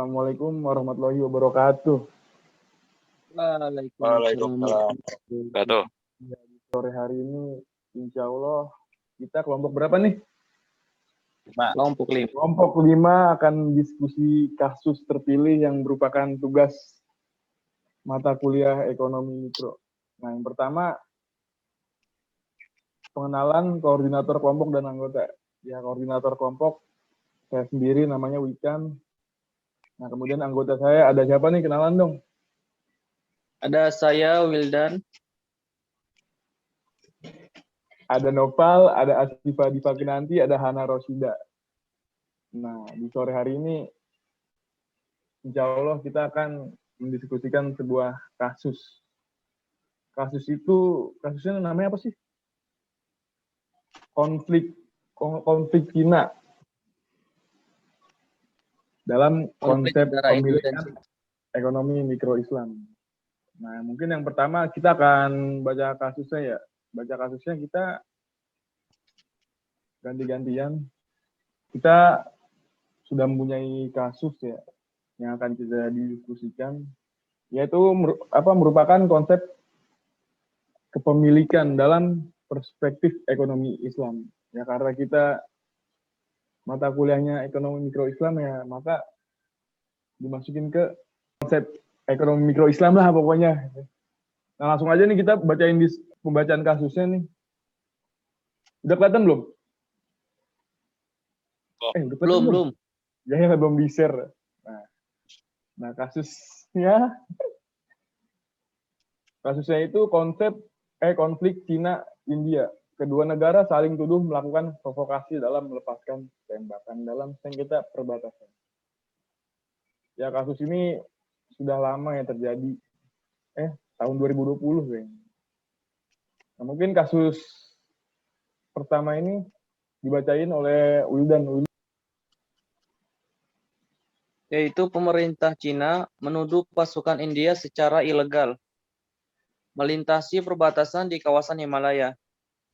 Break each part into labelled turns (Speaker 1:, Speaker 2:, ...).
Speaker 1: Assalamualaikum warahmatullahi wabarakatuh.
Speaker 2: Waalaikumsalam warahmatullahi wabarakatuh.
Speaker 1: Ya, di sore hari ini, insya Allah, kita kelompok berapa nih?
Speaker 2: Kelompok 5.
Speaker 1: Kelompok 5 akan diskusi kasus terpilih yang merupakan tugas mata kuliah ekonomi mikro. Nah, yang pertama, pengenalan koordinator kelompok dan anggota. Ya, koordinator kelompok, saya sendiri namanya Wikan. Nah, kemudian anggota saya ada siapa nih? Kenalan dong.
Speaker 2: Ada saya, Wildan.
Speaker 1: Ada Nopal, ada Asifa Dipakinanti, ada Hana Rosida. Nah, di sore hari ini, insya Allah kita akan mendiskusikan sebuah kasus. Kasusnya namanya apa sih? Konflik Cina dalam konsep pemilikan ekonomi mikro Islam. Nah, mungkin yang pertama kita akan baca kasusnya ya. Baca kasusnya kita ganti-gantian. Kita sudah mempunyai kasus ya yang akan kita diskusikan, yaitu merupakan konsep kepemilikan dalam perspektif ekonomi Islam. Ya, karena kita mata kuliahnya ekonomi mikro Islam ya, maka dimasukin ke konsep ekonomi mikro Islam lah pokoknya. Nah, langsung aja nih kita bacain di pembacaan kasusnya nih. Udah kelihatan belum?
Speaker 2: Udah belum.
Speaker 1: Ya, belum di-share. Nah, kasusnya itu konflik Cina-India. Kedua negara saling tuduh melakukan provokasi dalam melepaskan tembakan dalam sengketa perbatasan. Ya, kasus ini sudah lama ya terjadi. Tahun 2020 kayaknya. Nah, mungkin kasus pertama ini dibacain oleh Wildan.
Speaker 2: Yaitu pemerintah Cina menuduh pasukan India secara ilegal melintasi perbatasan di kawasan Himalaya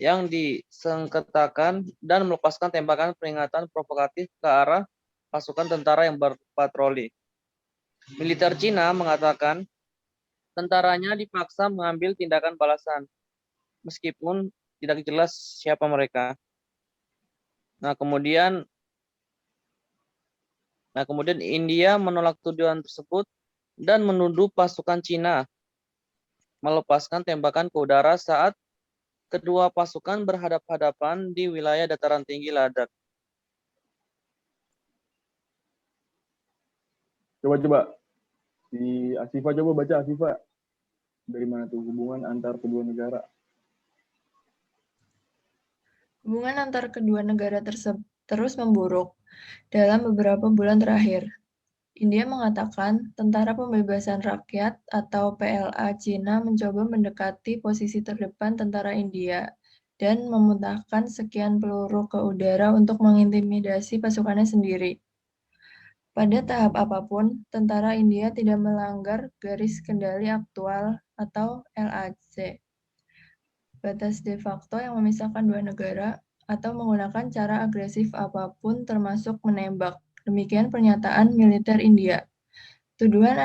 Speaker 2: yang disengketakan dan melepaskan tembakan peringatan provokatif ke arah pasukan tentara yang berpatroli. Militer Cina mengatakan tentaranya dipaksa mengambil tindakan balasan, meskipun tidak jelas siapa mereka. Nah, kemudian India menolak tuduhan tersebut dan menuduh pasukan Cina melepaskan tembakan ke udara saat kedua pasukan berhadap-hadapan di wilayah dataran tinggi Ladakh.
Speaker 1: Coba. Si Asifa coba baca, Asifa. Dari mana tuh hubungan antar kedua negara?
Speaker 3: Hubungan antar kedua negara terus memburuk dalam beberapa bulan terakhir. India mengatakan Tentara Pembebasan Rakyat atau PLA Cina mencoba mendekati posisi terdepan tentara India dan memuntahkan sekian peluru ke udara untuk mengintimidasi pasukannya sendiri. Pada tahap apapun, tentara India tidak melanggar garis kendali aktual atau LAC, batas de facto yang memisahkan dua negara, atau menggunakan cara agresif apapun termasuk menembak. Demikian pernyataan militer India. Tuduhan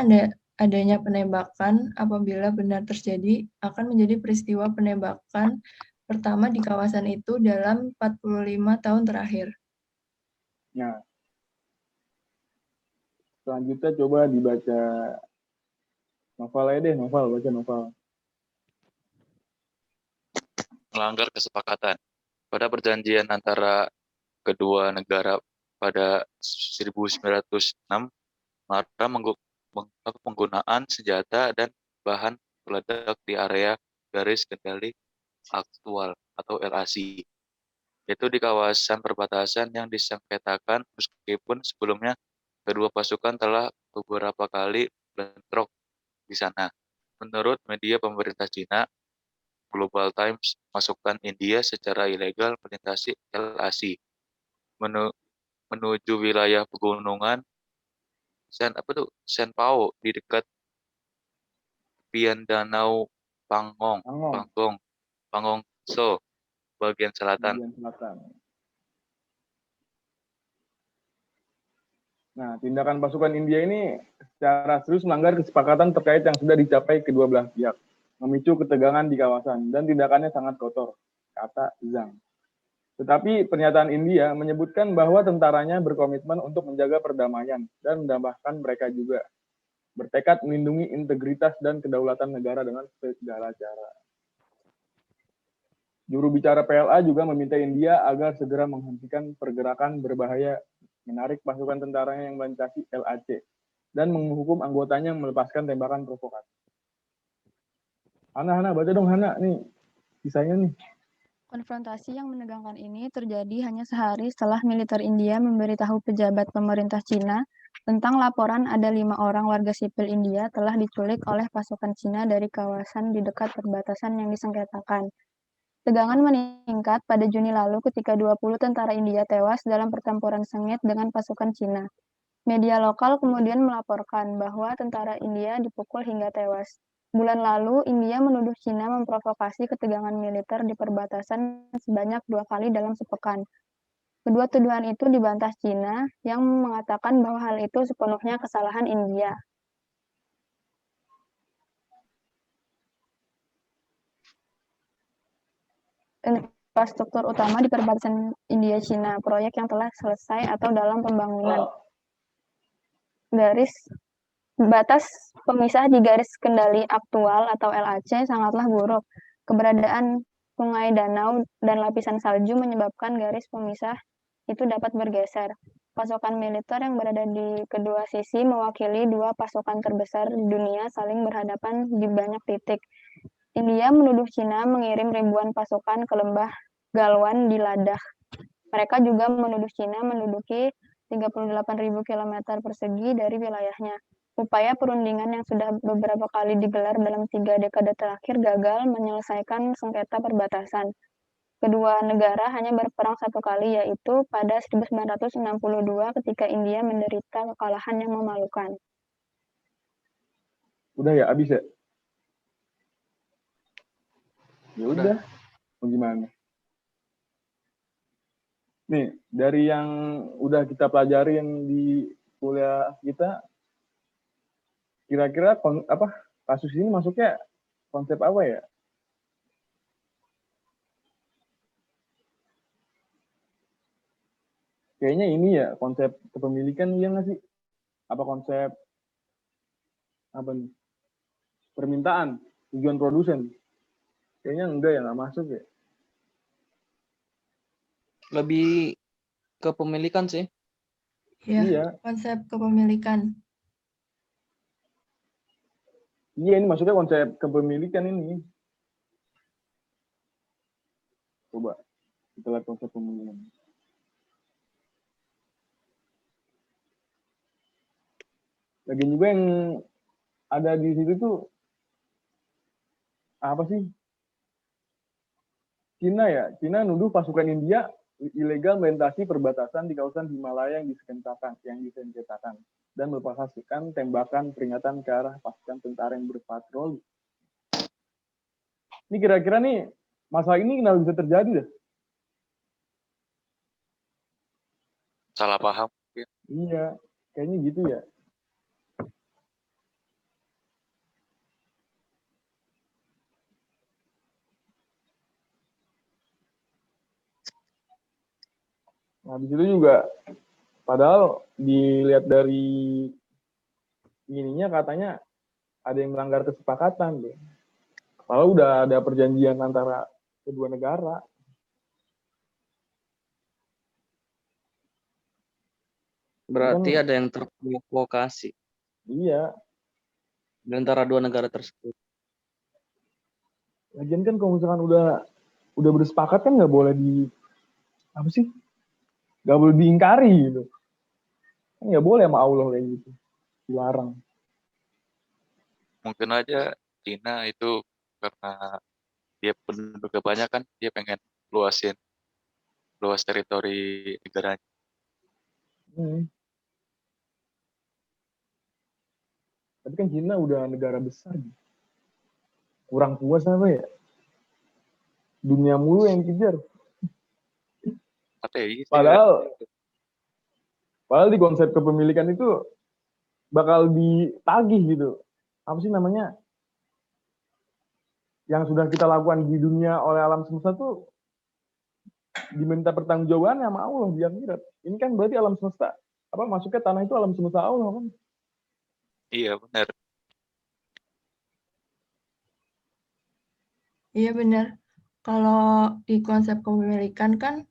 Speaker 3: adanya penembakan apabila benar terjadi akan menjadi peristiwa penembakan pertama di kawasan itu dalam 45 tahun terakhir.
Speaker 1: Nah, selanjutnya coba dibaca Novel aja deh, baca Novel.
Speaker 4: Melanggar kesepakatan pada perjanjian antara kedua negara pada 1906, penggunaan senjata dan bahan peledak di area garis kendali aktual atau LAC, yaitu di kawasan perbatasan yang disengketakan, meskipun sebelumnya kedua pasukan telah beberapa kali bentrok di sana. Menurut media pemerintah Cina, Global Times, pasukan India secara ilegal melintasi LAC menuju wilayah pegunungan Senpao di dekat tepian Danau Pangong So, bagian selatan.
Speaker 1: Nah, tindakan pasukan India ini secara serius melanggar kesepakatan terkait yang sudah dicapai kedua belah pihak, memicu ketegangan di kawasan, dan tindakannya sangat kotor, kata Zhang. Tetapi pernyataan India menyebutkan bahwa tentaranya berkomitmen untuk menjaga perdamaian dan menambahkan mereka juga bertekad melindungi integritas dan kedaulatan negara dengan segala cara. Juru bicara PLA juga meminta India agar segera menghentikan pergerakan berbahaya, menarik pasukan tentaranya yang melintasi LAC, dan menghukum anggotanya yang melepaskan tembakan provokatif. Hana, baca dong Hana, nih kisahnya nih.
Speaker 5: Konfrontasi yang menegangkan ini terjadi hanya sehari setelah militer India memberitahu pejabat pemerintah Cina tentang laporan ada 5 orang warga sipil India telah diculik oleh pasukan Cina dari kawasan di dekat perbatasan yang disengketakan. Tegangan meningkat pada Juni lalu ketika 20 tentara India tewas dalam pertempuran sengit dengan pasukan Cina. Media lokal kemudian melaporkan bahwa tentara India dipukul hingga tewas. Bulan lalu, India menuduh Cina memprovokasi ketegangan militer di perbatasan sebanyak 2 kali dalam sepekan. Kedua tuduhan itu dibantah Cina, yang mengatakan bahwa hal itu sepenuhnya kesalahan India. Infrastruktur utama di perbatasan India-Cina, proyek yang telah selesai atau dalam pembangunan. Garis batas pemisah di garis kendali aktual atau LAC sangatlah buruk. Keberadaan sungai, danau, dan lapisan salju menyebabkan garis pemisah itu dapat bergeser. Pasukan militer yang berada di kedua sisi mewakili 2 pasukan terbesar di dunia saling berhadapan di banyak titik. India menuduh Cina mengirim ribuan pasukan ke lembah Galwan di Ladakh. Mereka juga menuduh Cina menduduki 38.000 km persegi dari wilayahnya. Upaya perundingan yang sudah beberapa kali digelar dalam 3 dekade terakhir gagal menyelesaikan sengketa perbatasan. Kedua negara hanya berperang 1 kali, yaitu pada 1962 ketika India menderita kekalahan yang memalukan.
Speaker 1: Udah ya, abis ya? Ya udah, mau gimana? Nih, dari yang udah kita pelajarin di kuliah kita, kira-kira kasus ini masuknya konsep apa ya? Kayaknya ini ya konsep kepemilikan, iya nggak sih? Apa konsep apa nih? Permintaan, tujuan produsen? Kayaknya enggak ya, nggak masuk ya.
Speaker 2: Lebih kepemilikan sih.
Speaker 3: Ya,
Speaker 1: Iya.
Speaker 3: konsep kepemilikan.
Speaker 1: Iya, ini maksudnya konsep kepemilikan ini. Coba kita lihat konsep kepemilikan. Lagian juga yang ada di situ tuh apa sih? Cina ya, Cina nuduh pasukan India ilegal melintasi perbatasan di kawasan Himalaya yang disengketakan dan melepaskan tembakan peringatan ke arah pasukan tentara yang berpatroli. Ini kira-kira nih masalah ini kenapa bisa terjadi dah?
Speaker 4: Salah paham.
Speaker 1: Iya, kayaknya gitu ya. Nah, di situ juga, padahal dilihat dari ininya katanya ada yang melanggar kesepakatan deh. Kalau udah ada perjanjian antara kedua negara.
Speaker 2: Berarti ada yang terprovokasi
Speaker 1: Iya.
Speaker 2: di antara 2 negara tersebut.
Speaker 1: Lagian kan kalau misalkan udah bersepakat kan nggak boleh nggak boleh diingkari gitu. Kan nggak boleh sama Allah kayak gitu. Dilarang.
Speaker 4: Mungkin aja Cina itu karena dia penduduknya banyak kan, dia pengen luas teritori negaranya.
Speaker 1: Tapi kan Cina udah negara besar gitu. Kurang puas apa ya? Dunia mulu yang kejar.
Speaker 4: ATI sih.
Speaker 1: Padahal Padahal di konsep kepemilikan itu bakal ditagih gitu. Apa sih namanya? Yang sudah kita lakukan di dunia oleh alam semesta tuh diminta pertanggungjawaban sama Allah di akhirat. Ini kan berarti alam semesta. Apa masuknya tanah itu alam semesta Allah kan?
Speaker 4: Iya benar.
Speaker 3: Iya benar. Kalau di konsep kepemilikan kan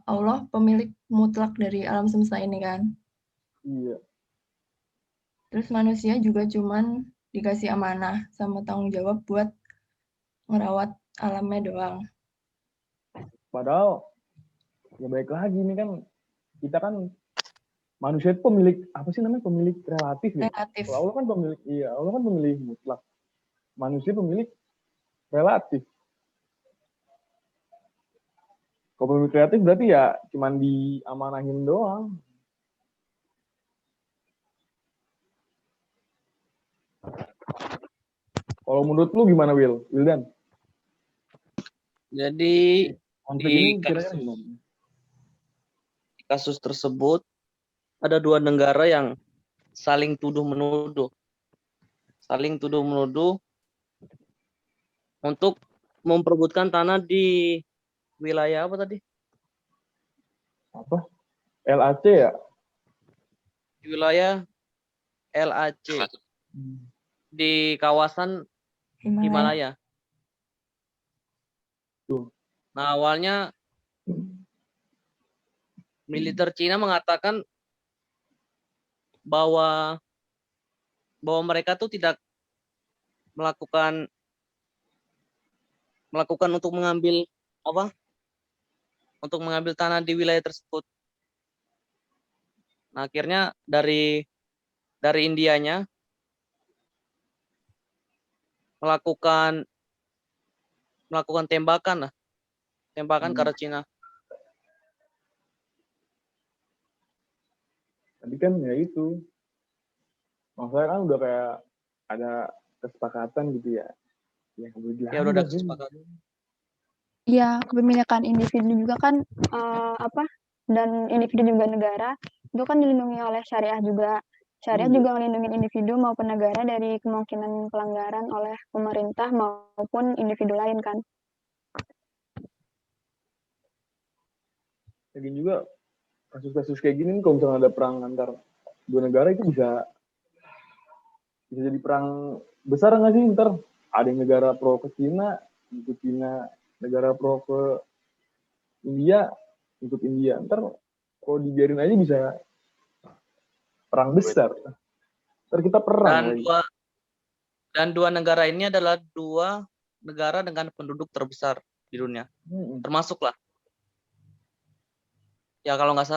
Speaker 3: Allah pemilik mutlak dari alam semesta ini kan.
Speaker 1: Iya.
Speaker 3: Terus manusia juga cuman dikasih amanah sama tanggung jawab buat ngerawat alamnya doang.
Speaker 1: Padahal ya baik lagi ini kan kita kan manusia itu pemilik apa sih namanya pemilik relatif ya.
Speaker 3: Relatif.
Speaker 1: Kalau Allah kan pemilik iya Allah kan pemilik mutlak. Manusia pemilik relatif. Kalau pemilik kreatif berarti ya cuman diamanahin doang. Kalau menurut lu gimana Wildan?
Speaker 2: Jadi
Speaker 1: Konsep
Speaker 2: di
Speaker 1: ini kira-kira gimana?
Speaker 2: kasus tersebut ada dua negara yang saling tuduh menuduh untuk memperebutkan tanah di wilayah apa tadi?
Speaker 1: Apa? LAC ya?
Speaker 2: Di wilayah LAC di kawasan Himalaya. Nah, awalnya militer Cina mengatakan bahwa mereka tuh tidak melakukan untuk mengambil tanah di wilayah tersebut. Nah, akhirnya dari Indianya melakukan tembakan ke arah Cina.
Speaker 1: Tapi kan ya itu, maksudnya kan udah kayak ada kesepakatan gitu ya. Yang udah
Speaker 2: Ya udah kesepakatan.
Speaker 5: Iya, kepemilikan individu juga kan dan individu juga negara itu kan dilindungi oleh syariah juga. Syariah juga melindungi individu maupun negara dari kemungkinan pelanggaran oleh pemerintah maupun individu lain kan.
Speaker 1: Lagi juga kasus-kasus kayak gini kalau misalnya ada perang antar dua negara itu bisa jadi perang besar nggak sih ntar ada yang negara pro ke Cina ikut Cina, negara pro ke India ikut India, ntar kalau dibiarin aja bisa perang besar, ntar kita perang
Speaker 2: dan dua negara ini adalah dua negara dengan penduduk terbesar di dunia, termasuklah ya kalau nggak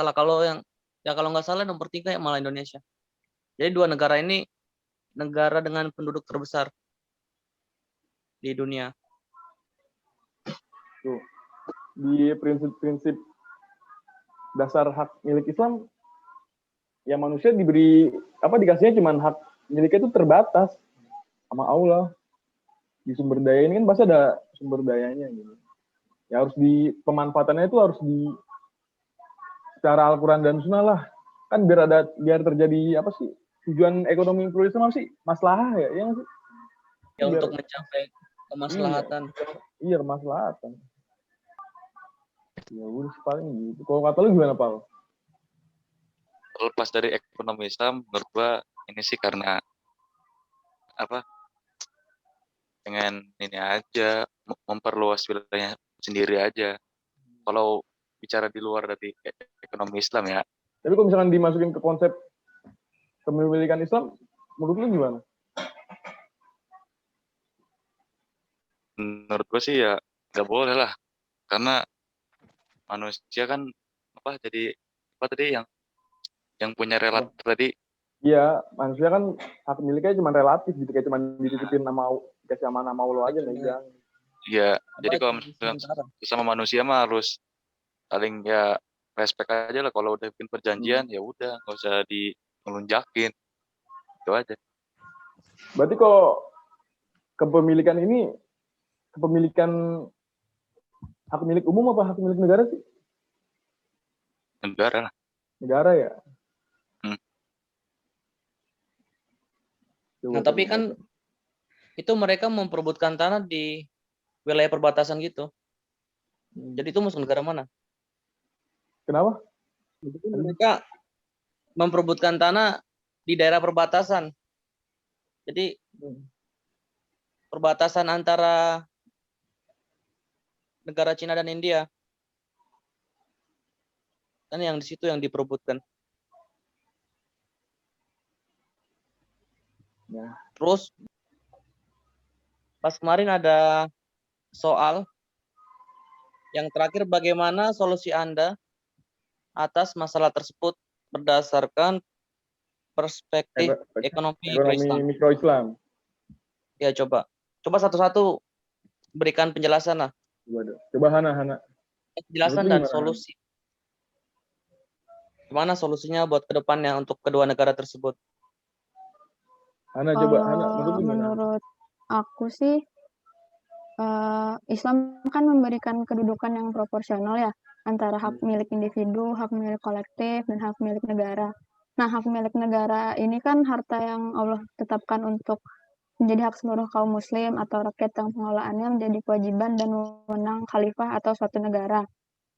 Speaker 2: salah nomor 3 malah Indonesia. Jadi dua negara ini negara dengan penduduk terbesar di dunia.
Speaker 1: Tuh. Di prinsip-prinsip dasar hak milik Islam ya manusia dikasihnya cuma hak miliknya itu terbatas sama Allah. Di sumber daya ini kan pasti ada sumber dayanya gitu. Ya harus pemanfaatannya itu harus secara Al-Quran dan Sunnah lah. Kan biar terjadi apa sih tujuan ekonomi pluralisme apa sih? Maslahah ya, yang sih.
Speaker 2: Ya untuk mencapai kemaslahatan.
Speaker 1: Iya, kemaslahatan. Ya udah paling gitu. Kalau kata lu gimana, Pak?
Speaker 4: Lepas dari ekonomi Islam, menurut gua ini sih karena dengan ini aja memperluas wilayahnya sendiri aja. Kalau bicara di luar dari ekonomi Islam ya.
Speaker 1: Tapi kalau misalkan dimasukin ke konsep kepemilikan Islam, menurut lu gimana?
Speaker 4: Menurut gue sih ya nggak boleh lah, karena manusia kan tadi yang punya relatif tadi.
Speaker 1: Iya, manusia kan hak miliknya cuma relatif gitu, kayak cuma dititipin dikasih amanah sama Allah aja megang.
Speaker 4: Iya, jadi kalau sama manusia mah harus saling ya respect aja lah. Kalau udah bikin perjanjian ya udah nggak usah melunjakin, itu aja.
Speaker 1: Berarti kalau kepemilikan ini hak milik umum apa hak milik negara sih?
Speaker 4: Negara lah.
Speaker 1: negara ya.
Speaker 4: Hmm.
Speaker 1: Coba,
Speaker 2: Nah, tapi
Speaker 1: coba.
Speaker 2: kan itu mereka memperebutkan tanah di wilayah perbatasan gitu. Jadi itu musuh negara mana?
Speaker 1: Kenapa?
Speaker 2: Jadi mereka memperebutkan tanah di daerah perbatasan. Jadi perbatasan antara negara Cina dan India. Kan yang di situ yang diperebutkan.
Speaker 1: Ya.
Speaker 2: Terus pas kemarin ada soal yang terakhir, bagaimana solusi Anda atas masalah tersebut berdasarkan perspektif ekonomi
Speaker 1: Ekonomi
Speaker 2: mikro-Islam.
Speaker 1: mikro-Islam.
Speaker 2: Ya, coba satu-satu berikan penjelasan lah.
Speaker 1: Coba Hana.
Speaker 2: Penjelasan
Speaker 1: Menurut lu
Speaker 2: dan
Speaker 1: gimana,
Speaker 2: solusi. Gimana solusinya buat ke depannya untuk kedua negara tersebut?
Speaker 1: Hana, coba Hana, menurut
Speaker 5: Kalau
Speaker 1: lu gimana?
Speaker 5: menurut aku sih, Islam kan memberikan kedudukan yang proporsional ya, antara hak milik individu, hak milik kolektif, dan hak milik negara. Nah, hak milik negara ini kan harta yang Allah tetapkan untuk menjadi hak seluruh kaum muslim atau rakyat yang pengelolaannya menjadi kewajiban dan wewenang khalifah atau suatu negara.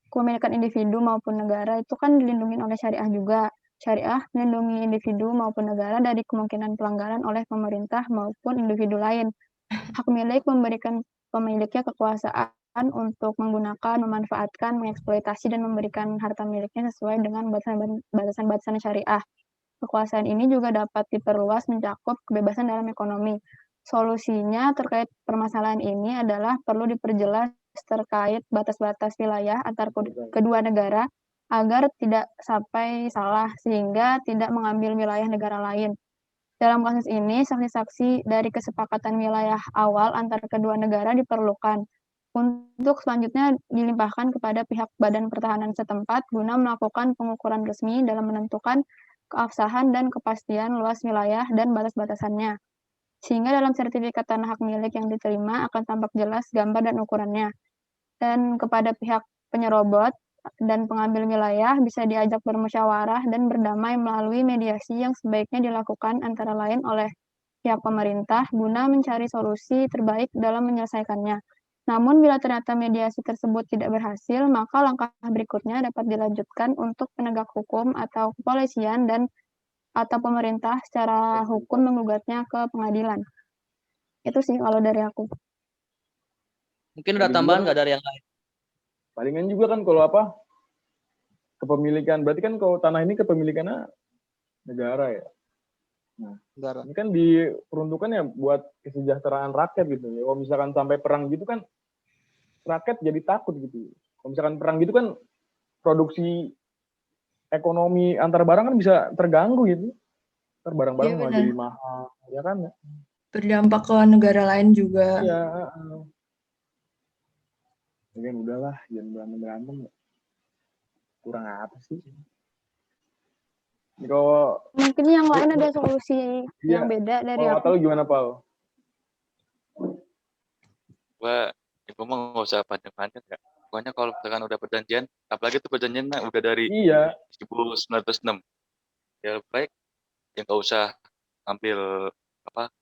Speaker 5: Kepemilikan individu maupun negara itu kan dilindungi oleh syariah juga. Syariah melindungi individu maupun negara dari kemungkinan pelanggaran oleh pemerintah maupun individu lain. Hak milik memberikan pemiliknya kekuasaan untuk menggunakan, memanfaatkan, mengeksploitasi, dan memberikan harta miliknya sesuai dengan batasan-batasan syariah. Kekuasaan ini juga dapat diperluas mencakup kebebasan dalam ekonomi. Solusinya terkait permasalahan ini adalah perlu diperjelas terkait batas-batas wilayah antar kedua negara agar tidak sampai salah sehingga tidak mengambil wilayah negara lain. Dalam kasus ini, saksi-saksi dari kesepakatan wilayah awal antar kedua negara diperlukan. Untuk selanjutnya dilimpahkan kepada pihak Badan Pertahanan setempat guna melakukan pengukuran resmi dalam menentukan keabsahan dan kepastian luas wilayah dan batas-batasannya. Sehingga dalam sertifikat tanah hak milik yang diterima akan tampak jelas gambar dan ukurannya. Dan kepada pihak penyerobot dan pengambil wilayah bisa diajak bermusyawarah dan berdamai melalui mediasi yang sebaiknya dilakukan antara lain oleh pihak pemerintah guna mencari solusi terbaik dalam menyelesaikannya. Namun bila ternyata mediasi tersebut tidak berhasil, maka langkah berikutnya dapat dilanjutkan untuk penegak hukum atau kepolisian atau pemerintah secara hukum menggugatnya ke pengadilan. Itu sih kalau dari aku.
Speaker 2: Mungkin ada tambahan nggak dari yang lain?
Speaker 1: Palingan juga kan kalau kepemilikan, berarti kan kalau tanah ini kepemilikannya negara ya. Nah,
Speaker 2: Negara.
Speaker 1: ini kan diperuntukkan ya buat kesejahteraan rakyat gitu. Ya, kalau misalkan sampai perang gitu kan rakyat jadi takut gitu. Kalau misalkan perang gitu kan produksi ekonomi antar barang kan bisa terganggu gitu. Ntar barang-barang
Speaker 3: Iya,
Speaker 1: malah
Speaker 3: benar.
Speaker 1: jadi mahal, ya kan?
Speaker 3: Berdampak ke negara lain juga.
Speaker 1: Iya. Ya kan udahlah, jangan berantem. Kurang apa sih? Kalau
Speaker 5: Mungkin yang lain ada solusi yang beda dari
Speaker 1: kalau
Speaker 5: aku.
Speaker 1: atau gimana, Pal?
Speaker 4: Gua mau nggak usah panjang-panjang ya. Pokoknya kalau misalkan udah perjanjian, apalagi itu perjanjiannya udah dari
Speaker 1: Iya.
Speaker 4: 1906, ya baik ya nggak usah ambil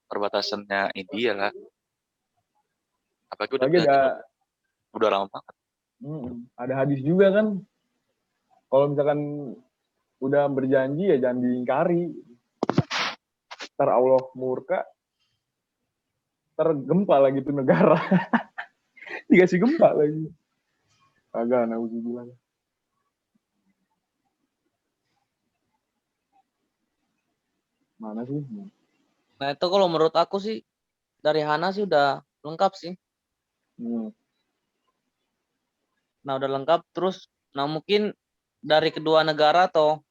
Speaker 4: perbatasannya India lah. Apalagi udah
Speaker 1: Lagi
Speaker 4: perjanjian udah lama banget.
Speaker 1: Ada hadis juga kan. Kalau misalkan udah berjanji ya jangan diingkari. Ntar Allah murka, tergempa lagi tuh negara. Dikasih gempa lagi. Agak nauzubillah. Mana sih?
Speaker 2: Nah, itu kalau menurut aku sih dari Hana sih udah lengkap sih. Nah, udah lengkap. Terus, nah mungkin dari kedua negara atau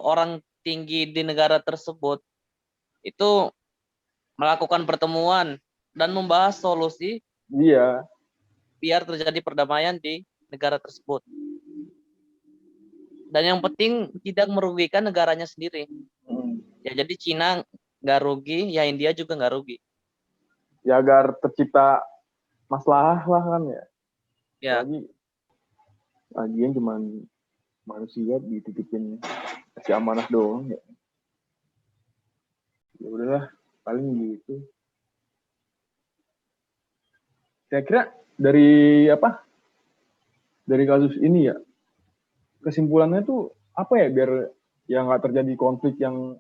Speaker 2: orang tinggi di negara tersebut itu melakukan pertemuan dan membahas solusi
Speaker 1: Iya.
Speaker 2: biar terjadi perdamaian di negara tersebut. Dan yang penting tidak merugikan negaranya sendiri. Ya, jadi Cina nggak rugi, ya India juga nggak rugi.
Speaker 1: Ya agar tercipta masalah lah kan ya.
Speaker 2: Ya.
Speaker 1: Lagian cuma manusia dititipin kasih amanah doang ya. Ya udahlah, paling gitu. Kira-kira dari apa? Dari kasus ini ya, kesimpulannya tuh apa ya biar ya nggak terjadi konflik yang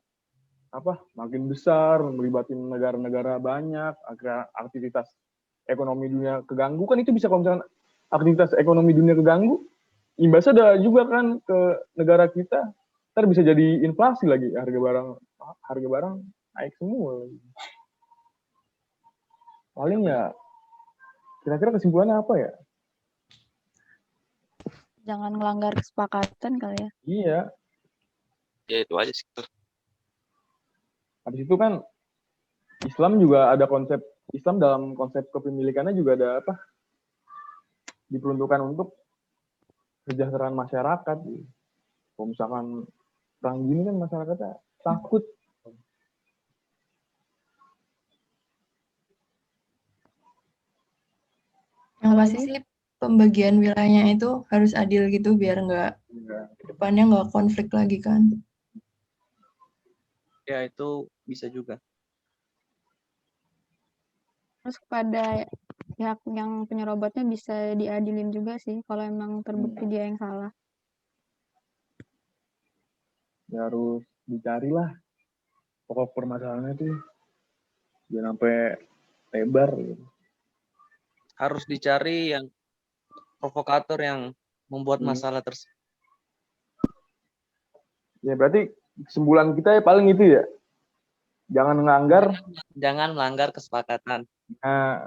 Speaker 1: apa makin besar melibatin negara-negara banyak agar aktivitas ekonomi dunia keganggu kan itu bisa kalau misalkan aktivitas ekonomi dunia keganggu imbasnya ada juga kan ke negara kita ntar bisa jadi inflasi lagi harga barang naik semua paling ya kira-kira kesimpulannya apa ya
Speaker 5: Jangan melanggar kesepakatan kali ya.
Speaker 1: iya
Speaker 4: Ya itu aja sih.
Speaker 1: habis itu kan Islam juga ada konsep Islam dalam konsep kepemilikannya juga ada apa diperuntukkan untuk kesejahteraan masyarakat. Kalau misalkan perang gini kan masyarakatnya takut.
Speaker 3: Yang pasti sih pembagian wilayahnya itu harus adil gitu biar nggak kedepannya nggak konflik lagi kan.
Speaker 2: Ya, itu bisa juga.
Speaker 5: Terus kepada pihak yang penyerobotnya bisa diadilin juga sih kalau emang terbukti dia yang salah.
Speaker 1: Ya harus dicarilah pokok permasalahannya tuh jangan sampai lebar gitu.
Speaker 2: Harus dicari yang provokator yang membuat masalah tersebut.
Speaker 1: Ya berarti kesimpulan kita ya paling itu ya. Jangan nganggar,
Speaker 2: Jangan melanggar kesepakatan.
Speaker 1: nah,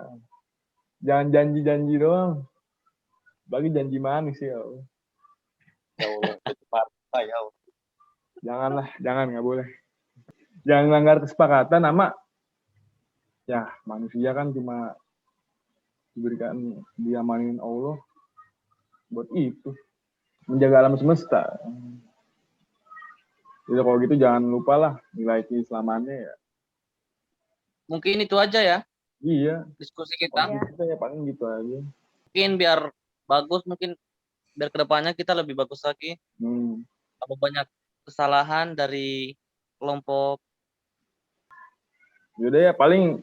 Speaker 1: jangan janji-janji doang. Bagi janji manis ya.
Speaker 4: Ya Allah, itu parah ya Allah.
Speaker 1: Janganlah, jangan nggak boleh. Jangan melanggar kesepakatan sama ya manusia kan cuma diberikan diamanin Allah buat itu menjaga alam semesta. Jadi kalau gitu jangan lupa lah nilai keislamannya ya.
Speaker 2: Mungkin itu aja ya
Speaker 1: Iya.
Speaker 2: diskusi kita.
Speaker 1: Kalau kita ya paling gitu aja.
Speaker 2: Mungkin biar bagus, mungkin biar kedepannya kita lebih bagus lagi. Kalau banyak kesalahan dari kelompok.
Speaker 1: Yaudah ya paling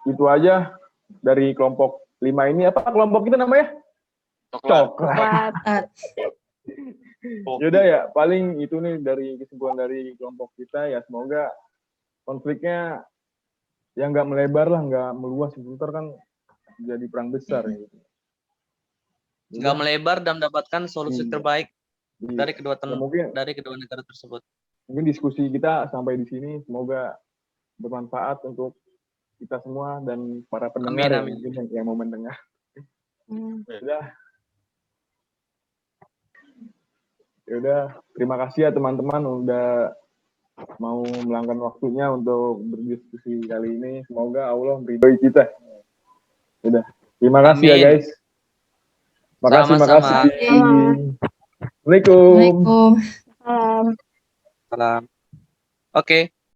Speaker 1: itu aja dari kelompok 5 ini apa kelompok kita namanya? Coklat. Yaudah ya paling itu nih dari kesimpulan dari kelompok kita ya semoga konfliknya ya nggak melebar lah nggak meluas sebentar kan jadi perang besar gitu.
Speaker 2: Nggak melebar dan mendapatkan solusi terbaik dari
Speaker 1: dari
Speaker 2: kedua negara tersebut.
Speaker 1: Mungkin diskusi kita sampai di sini semoga bermanfaat untuk kita semua dan para pendengar
Speaker 2: Amin.
Speaker 1: yang mau mendengar. Yaudah, terima kasih ya teman-teman udah mau meluangkan waktunya untuk berdiskusi kali ini. Semoga Allah meridhoi kita. Udah, terima kasih ya guys. Makasih. Assalamualaikum.
Speaker 3: Waalaikumsalam.
Speaker 2: Salam. Oke.